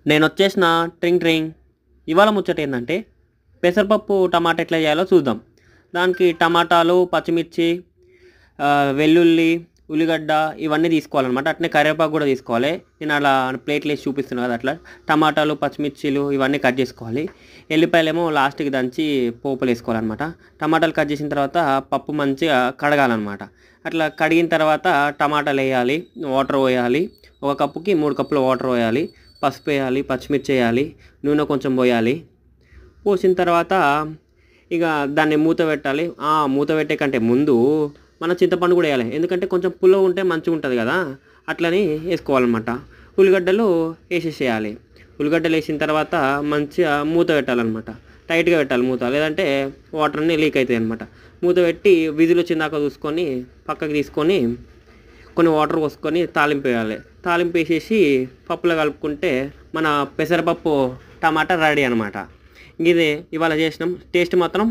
నేనొచ్చేసిన ట్రింగ్ ట్రింగ్. ఇవాళ ముచ్చట ఏందంటే పెసరపప్పు టమాటా ఎట్లా చేయాలో చూద్దాం. దానికి టమాటాలు, పచ్చిమిర్చి, వెల్లుల్లి, ఉల్లిగడ్డ ఇవన్నీ తీసుకోవాలన్నమాట. అట్నే కరివేపాకు కూడా తీసుకోవాలి. నేను అలా ప్లేట్లు వేసి చూపిస్తున్నా కదా అట్లా. టమాటాలు, పచ్చిమిర్చిలు ఇవన్నీ కట్ చేసుకోవాలి. ఎల్లిపాయలేమో లాస్ట్కి దంచి పోపులు వేసుకోవాలన్నమాట. టమాటాలు కట్ చేసిన తర్వాత పప్పు మంచిగా కడగాలన్నమాట. అట్లా కడిగిన తర్వాత టమాటాలు వేయాలి, వాటర్ పోయాలి. ఒక కప్పుకి 3 కప్పుల వాటర్ పోయాలి. పసుపు వేయాలి, పచ్చిమిర్చి వేయాలి, నూనె కొంచెం పోయాలి. పోసిన తర్వాత ఇక దాన్ని మూత పెట్టాలి. మూత పెట్టే కంటే ముందు మన చింతపండు కూడా వేయాలి. ఎందుకంటే కొంచెం పుల్లగా ఉంటే మంచిగా ఉంటుంది కదా, అట్లని వేసుకోవాలన్నమాట. ఉల్లిగడ్డలు వేసేసేయాలి. ఉల్లిగడ్డలు వేసిన తర్వాత మంచిగా మూత పెట్టాలన్నమాట. టైట్గా పెట్టాలి మూత, లేదంటే వాటర్ అన్నీ లీక్ అవుతాయి అనమాట. మూత పెట్టి విజిల్ వచ్చిందాక చూసుకొని పక్కకి తీసుకొని కొన్ని వాటర్ పోసుకొని తాలింపు వేయాలి. తాలింపు వేసేసి పప్పులో కలుపుకుంటే మన పెసరపప్పు టమాటా రెడీ అనమాట. ఇది ఇవాళ చేసినాం. టేస్ట్ మాత్రం